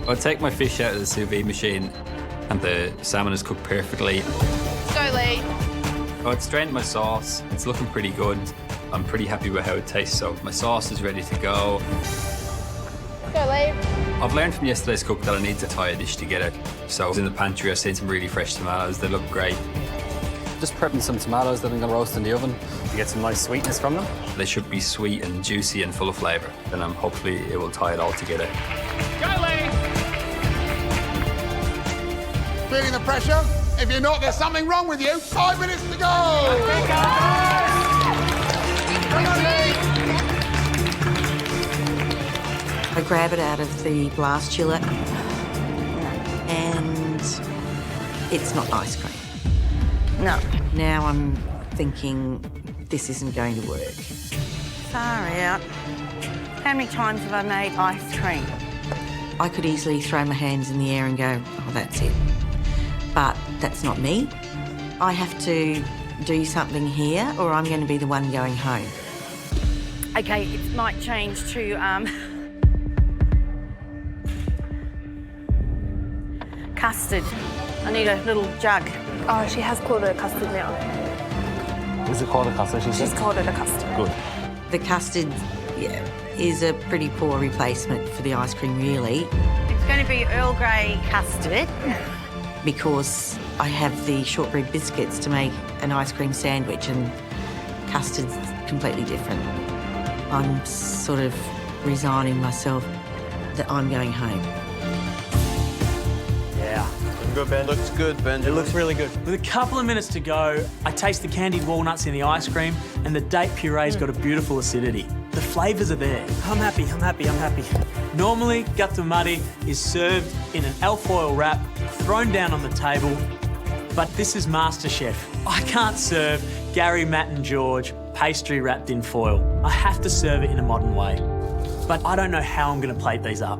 I'll take my fish out of the sous vide machine and the salmon is cooked perfectly. Go, Lee. I've strained my sauce. It's looking pretty good. I'm pretty happy with how it tastes, so my sauce is ready to go. Go, Lee. I've learned from yesterday's cook that I need to tie a dish together. So in the pantry, I've seen some really fresh tomatoes. They look great. Just prepping some tomatoes that I'm going to roast in the oven to get some nice sweetness from them. They should be sweet and juicy and full of flavour. And hopefully it will tie it all together. Go, Lee. Feeling the pressure? If you're not, there's something wrong with you. 5 minutes to go! Come on, Lee! I grab it out of the blast chiller and it's not ice cream. No. Now I'm thinking this isn't going to work. Far out. How many times have I made ice cream? I could easily throw my hands in the air and go, oh, that's it. But that's not me. I have to do something here or I'm going to be the one going home. Okay, it might change to custard. I need a little jug. Oh, she has called it a custard now. Is it called a custard, she said? She's called it a custard. Good. The custard, yeah, is a pretty poor replacement for the ice cream, really, It's going to be Earl Grey custard. because I have the shortbread biscuits to make an ice cream sandwich and custard's completely different. I'm sort of resigning myself that I'm going home. Yeah. Good, Ben. Looks good, Ben. It looks really good. With a couple of minutes to go, I taste the candied walnuts in the ice cream and the date puree's got a beautiful acidity. The flavours are there. I'm happy, I'm happy, I'm happy. Normally, gatto muddy is served in an alfoil wrap, thrown down on the table, but this is MasterChef. I can't serve Gary, Matt and George pastry wrapped in foil. I have to serve it in a modern way. But I don't know how I'm going to plate these up.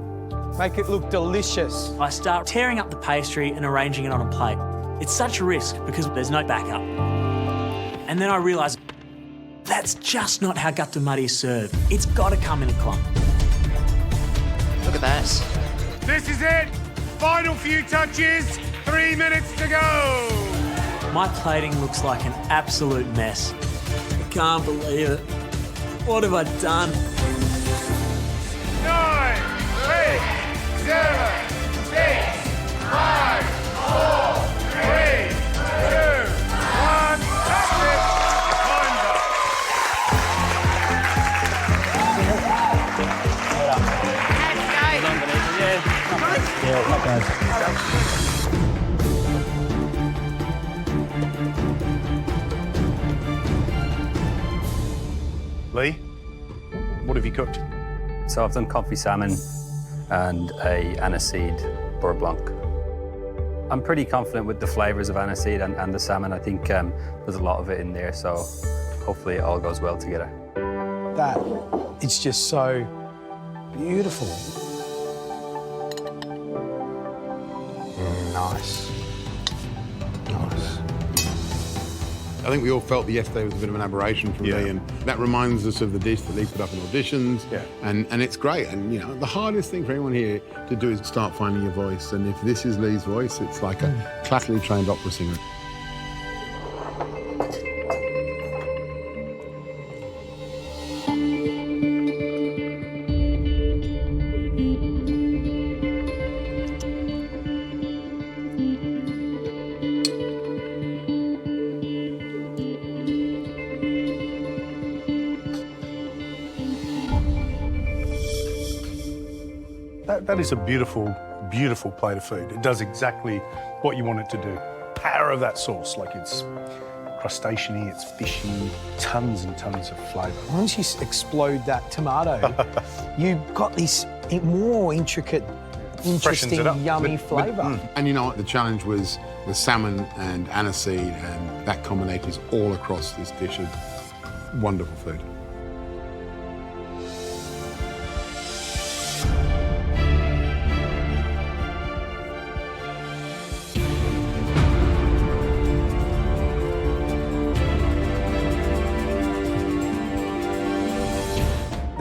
Make it look delicious. I start tearing up the pastry and arranging it on a plate. It's such a risk because there's no backup. And then I realise that's just not how gatto muddy is served. It's got to come in a clump. Look at that. This is it! Final few touches, 3 minutes to go! My plating looks like an absolute mess. I can't believe it. What have I done? 9, 8, 7, 6, 5, 4, 3, 2, 1. That's it! Time's up. Yeah, not bad. Lee, what have you cooked? So I've done confit salmon and a ANISEED BEURRE BLANC. I'm pretty confident with the flavours of ANISEED and the salmon. I think there's a lot of it in there, so hopefully it all goes well together. That, it's just so beautiful. Nice. Nice. I think we all felt that yesterday was a bit of an aberration from Lee, and that reminds us of the dish that Lee put up in auditions. Yeah. And it's great. And you know, the hardest thing for anyone here to do is start finding your voice. And if this is Lee's voice, it's like a classically trained opera singer. That is a beautiful, beautiful plate of food. It does exactly what you want it to do. Power of that sauce, like it's crustacean-y, it's fishy, tons and tons of flavour. Once you explode that tomato, you've got this more intricate, interesting, yummy flavour. And you know what? The challenge was the salmon and aniseed, and that combination is all across this dish of wonderful food.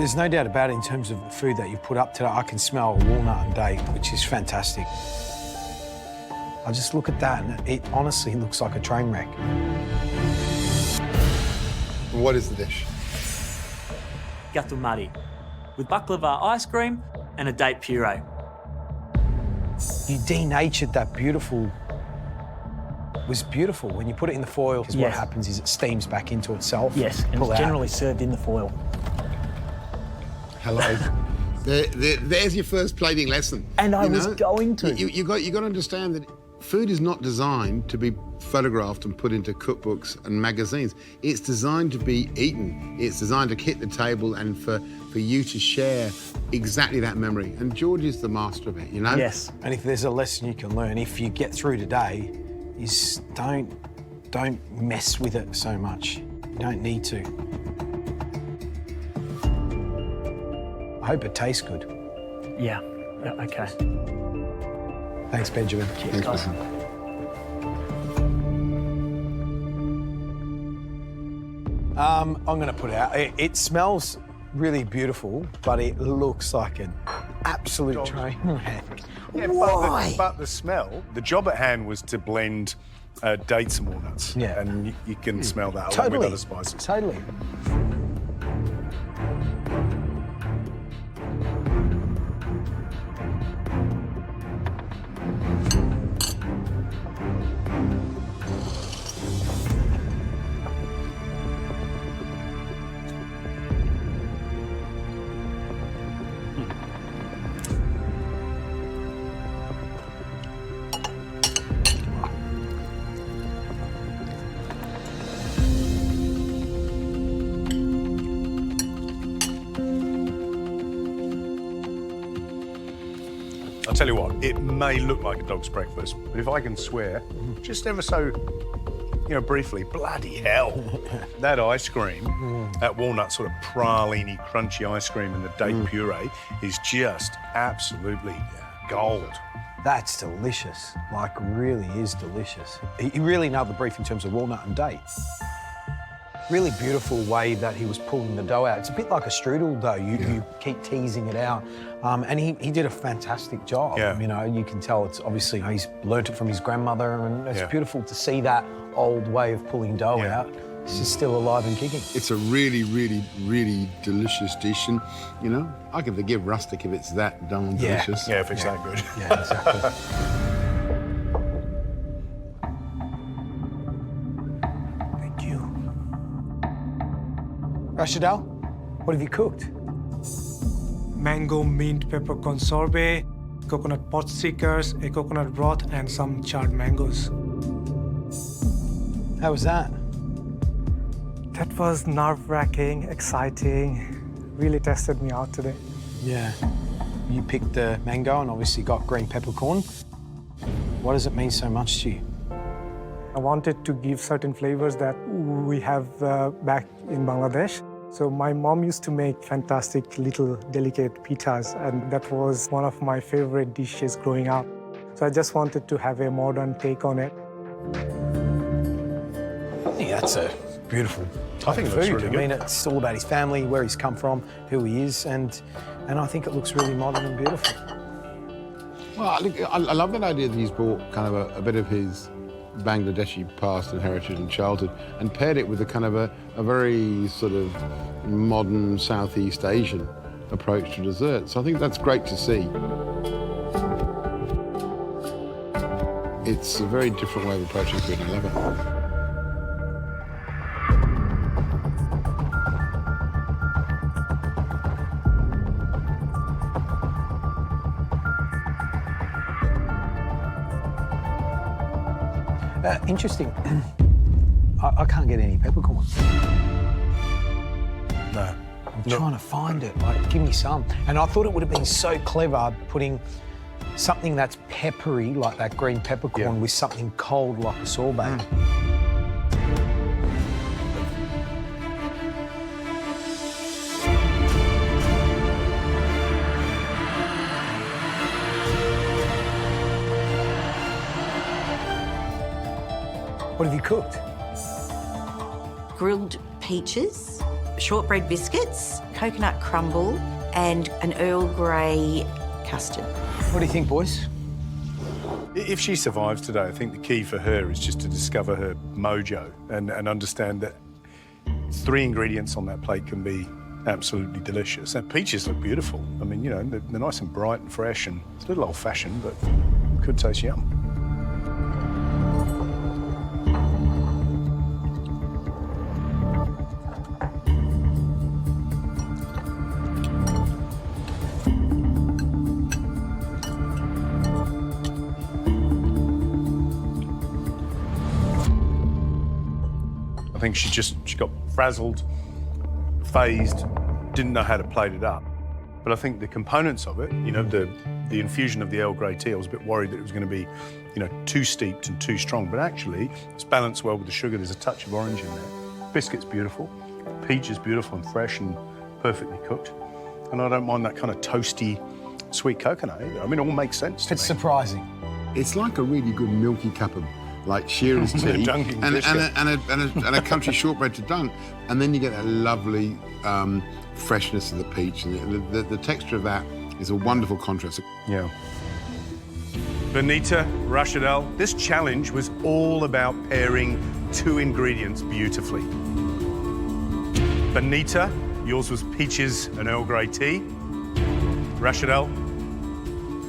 There's no doubt about it in terms of the food that you've put up today. I can smell walnut and date, which is fantastic. I just look at that and it honestly looks like a train wreck. What is the dish? Gatto muddy, with baklava ice cream and a date puree. You denatured that beautiful. It was beautiful when you put it in the foil. Because what happens is it steams back into itself. Yes, and it's generally served in the foil. Hello. There's your first plating lesson. And I was going to. You got to understand that food is not designed to be photographed and put into cookbooks and magazines. It's designed to be eaten. It's designed to hit the table and for you to share exactly that memory. And George is the master of it, you know? Yes. And if there's a lesson you can learn, if you get through today, is don't mess with it so much. You don't need to. I hope it tastes good. Yeah, okay. Thanks, Benjamin. Thanks, Benjamin. I'm going to put it out. It smells really beautiful, but it looks like an absolute train wreck. Yeah, but the smell, the job at hand was to blend dates and walnuts. Yeah. And you can smell that along with other spices. Totally. I'll tell you what, it may look like a dog's breakfast, but if I can swear, just ever so, briefly, bloody hell. That ice cream, that walnut sort of praline-y, crunchy ice cream and the date puree is just absolutely gold. That's delicious. Like, really is delicious. He really nailed the brief in terms of walnut and date. Really beautiful way that he was pulling the dough out. It's a bit like a strudel dough. You keep teasing it out. And he did a fantastic job. Yeah. You can tell it's obviously, he's learnt it from his grandmother, and it's beautiful to see that old way of pulling dough out. It's just still alive and kicking. It's a really, really, really delicious dish, and, I can forgive rustic if it's that darn delicious. Yeah, if it's that good. Yeah, exactly. Thank you. Rashidal, what have you cooked? Mango mint peppercorn sorbet, coconut pot stickers, a coconut broth, and some charred mangoes. How was that? That was nerve-wracking, exciting, really tested me out today. Yeah. You picked the mango and obviously got green peppercorn. What does it mean so much to you? I wanted to give certain flavors that we have back in Bangladesh. So my mom used to make fantastic little delicate pitas, and that was one of my favorite dishes growing up. So I just wanted to have a modern take on it. I think that's a beautiful type of food. Really good. I mean, it's all about his family, where he's come from, who he is, and I think it looks really modern and beautiful. Well, I love that idea that he's brought kind of a bit of his Bangladeshi past and heritage and childhood and paired it with a kind of a very sort of modern Southeast Asian approach to dessert. So I think that's great to see. It's a very different way of approaching food, and I love it. Interesting. I can't get any peppercorn. No. I'm trying to find it. Like, give me some. And I thought it would have been so clever putting something that's peppery, like that green peppercorn, with something cold like a sorbet. What have you cooked? Grilled peaches, shortbread biscuits, coconut crumble, and an Earl Grey custard. What do you think, boys? If she survives today, I think the key for her is just to discover her mojo and understand that 3 ingredients on that plate can be absolutely delicious. And peaches look beautiful. I mean, you know, they're nice and bright and fresh, and it's a little old-fashioned, but could taste yum. I think she got frazzled, phased, didn't know how to plate it up. But I think the components of it, you know, the infusion of the Earl Grey tea, I was a bit worried that it was going to be, you know, too steeped and too strong. But actually, it's balanced well with the sugar. There's a touch of orange in there. Biscuit's beautiful. Peach is beautiful and fresh and perfectly cooked. And I don't mind that kind of toasty, sweet coconut either. I mean, it all makes sense to me. It's surprising. It's like a really good milky cup of like Shearer's tea and a country shortbread to dunk, and then you get that lovely freshness of the peach, and the texture of that is a wonderful contrast. Yeah. Benita, Rachadel, this challenge was all about pairing 2 ingredients beautifully. Benita, yours was peaches and Earl Grey tea. Rachadel,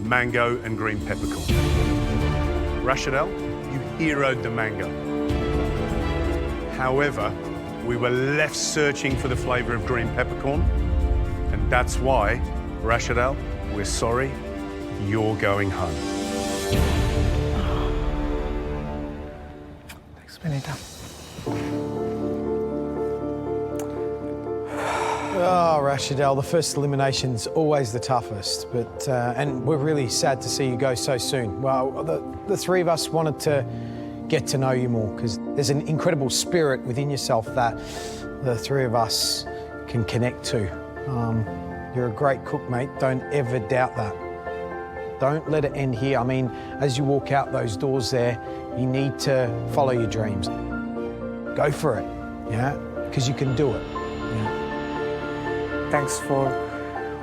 mango and green peppercorn. Rachadel, you heroed the mango. However, we were left searching for the flavour of green peppercorn, and that's why, Rachadel, we're sorry, you're going home. Thanks, Benita. Oh, Rachadel, the first elimination's always the toughest, but and we're really sad to see you go so soon. Well, the 3 of us wanted to get to know you more, because there's an incredible spirit within yourself that the 3 of us can connect to. You're a great cook, mate. Don't ever doubt that. Don't let it end here. I mean, as you walk out those doors there, you need to follow your dreams. Go for it, yeah? Because you can do it. Yeah. Thanks for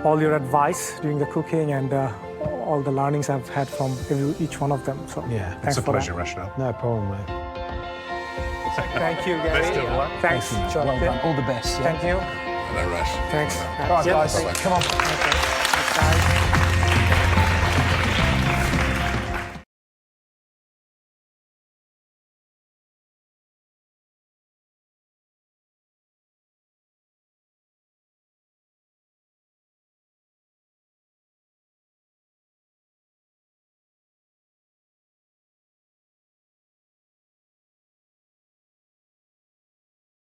all your advice during the cooking and all the learnings I've had from each one of them. So yeah, thanks it's a pleasure, that. Rachadel. No problem, mate. Thank you, Gary. Best of luck. Thanks, Well done. All the best. Yeah? Thank you. Hello, Rash. Thanks. All right, guys, come on.